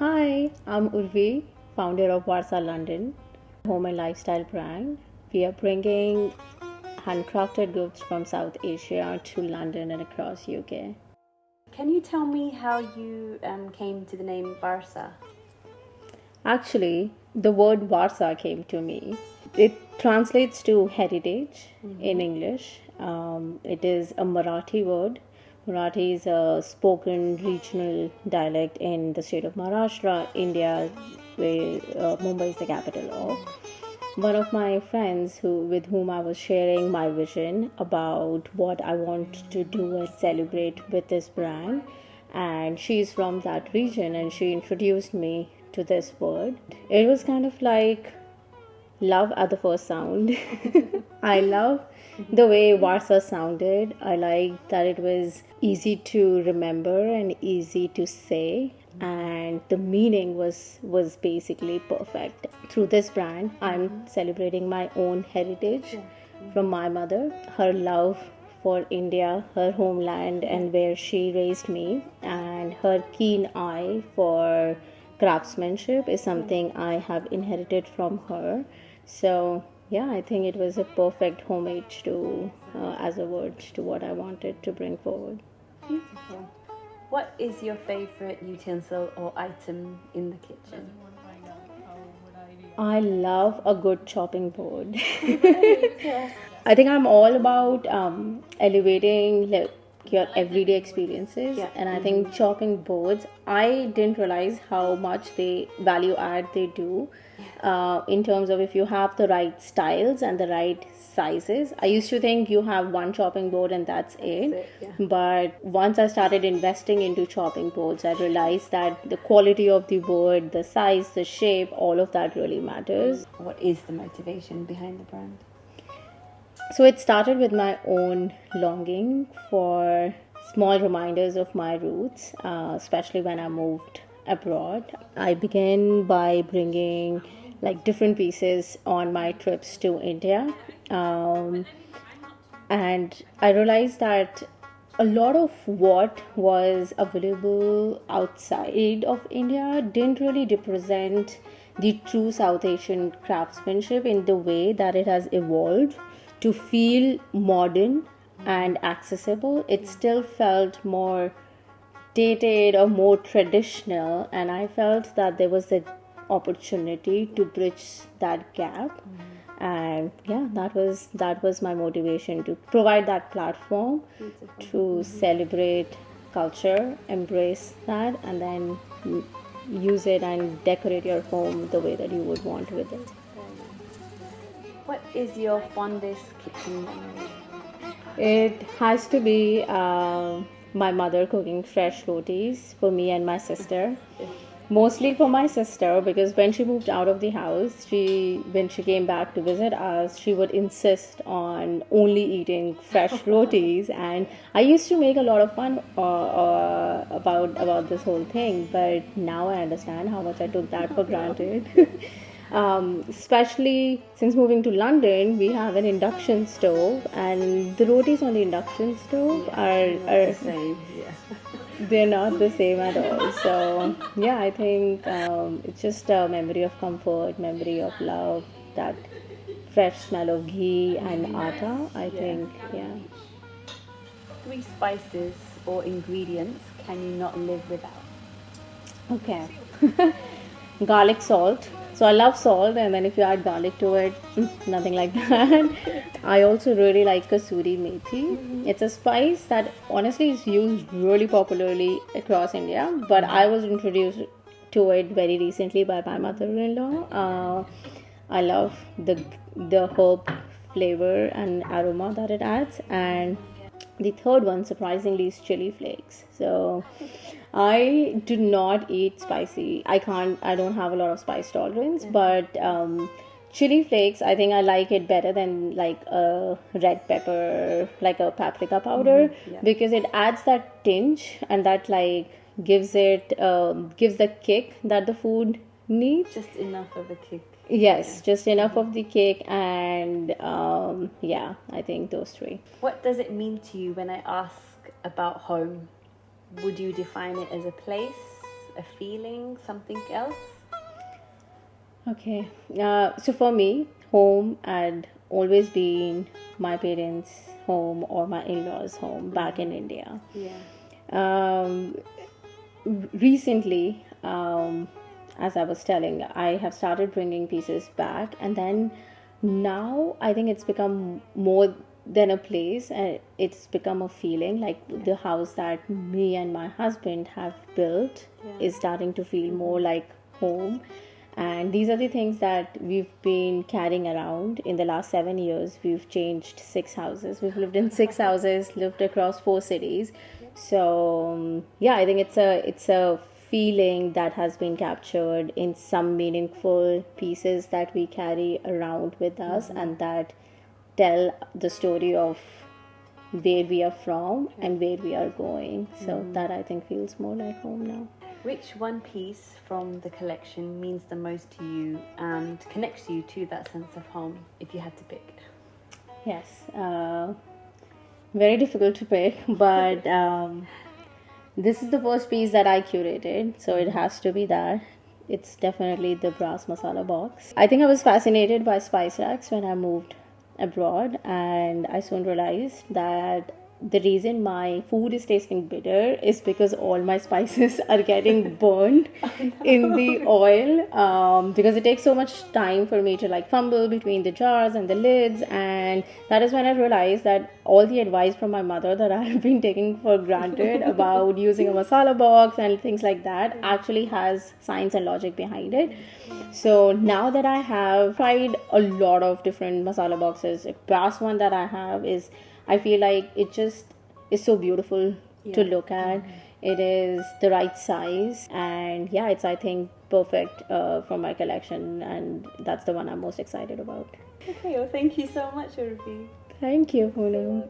Hi, I'm Urvi, founder of Vaarsa London, home and lifestyle brand. We are bringing handcrafted goods from South Asia to London and across UK. Can you tell me how you came to the name Vaarsa? Actually, the word Vaarsa came to me. It translates to heritage in English. It is a Marathi word. Marathi is a spoken regional dialect in the state of Maharashtra, India, where Mumbai is the capital of. One of my friends with whom I was sharing my vision about what I want to do and celebrate with this brand, and she's from that region, and she introduced me to this word. It was kind of like love at the first sound. I love the way Varsa sounded. I liked that it was easy to remember and easy to say, and the meaning was basically perfect. Through this brand, I'm celebrating my own heritage from my mother, her love for India, her homeland, and where she raised me, and her keen eye for craftsmanship is something I have inherited from her. So yeah, I think it was a perfect homage to as a word to what I wanted to bring forward. Beautiful. What is your favorite utensil or item in the kitchen? I love a good chopping board. I think I'm all about elevating like your everyday experiences, and I think chopping boards. I didn't realize how much they value add they do, in terms of if you have the right styles and the right sizes. I used to think you have one chopping board and that's it. But once I started investing into chopping boards, I realized that the quality of the board, the size, the shape, all of that really matters. What is the motivation behind the brand? So it started with my own longing for small reminders of my roots, especially when I moved abroad. I began by bringing like different pieces on my trips to India. And I realized that a lot of what was available outside of India didn't really represent the true South Asian craftsmanship in the way that it has evolved to feel modern and accessible. It still felt more dated or more traditional, and I felt that there was an opportunity to bridge that gap. And yeah, that was my motivation to provide that platform to celebrate culture, embrace that, and then use it and decorate your home the way that you would want with it. What is your fondest kitchen memory? It has to be my mother cooking fresh rotis for me and my sister. Mostly for my sister, because when she moved out of the house, when she came back to visit us, she would insist on only eating fresh rotis, and I used to make a lot of fun about this whole thing. But now I understand how much I took that for granted. Especially since moving to London, we have an induction stove, and the rotis on the induction stove are Same, they're not the same at all. So yeah, I think it's just a memory of comfort, memory of love, that fresh smell of ghee and atta. I think, yeah. 3 spices or ingredients can you not live without? Okay. Garlic salt. So I love salt, and then if you add garlic to it, nothing like that. I also really like kasuri methi. It's a spice that honestly is used really popularly across India, but I was introduced to it very recently by my mother-in-law. I love the herb flavor and aroma that it adds, and the third one, surprisingly, is chili flakes. So I do not eat spicy. I don't have a lot of spice tolerance, but chili flakes, I think I like it better than like a red pepper, like a paprika powder, because it adds that tinge and that like gives the kick that the food needs. Just enough of a kick. Yes, just enough of the cake, and yeah, I think those three. What does it mean to you when I ask about home? Would you define it as a place a feeling, something else? Okay. So for me, home had always been my parents' home or my in-laws' home back in India. Yeah. Um, Recently, as I was telling, I have started bringing pieces back, and then now I think it's become more than a place, and it's become a feeling. Like the house that me and my husband have built is starting to feel more like home. And these are the things that we've been carrying around in the last 7 years. We've changed 6 houses. We've lived in 6 houses, lived across 4 cities. So yeah, I think it's a feeling that has been captured in some meaningful pieces that we carry around with us, and that tell the story of where we are from and where we are going. So that I think feels more like home now. Which one piece from the collection means the most to you and connects you to that sense of home, if you had to pick? Yes, very difficult to pick, but this is the first piece that I curated, so it has to be that. It's definitely the brass masala box. I think I was fascinated by spice racks when I moved abroad, and I soon realized that the reason my food is tasting bitter is because all my spices are getting burned in the oil, because it takes so much time for me to like fumble between the jars and the lids. And that is when I realized that all the advice from my mother that I have been taking for granted about using a masala box and things like that actually has science and logic behind it. So now that I have tried a lot of different masala boxes, a brass one that I have is, I feel like it just is so beautiful to look at. It is the right size, and yeah, it's, I think, perfect for my collection, and that's the one I'm most excited about. Okay, well, thank you so much, Urvi. Thank you, Poonam.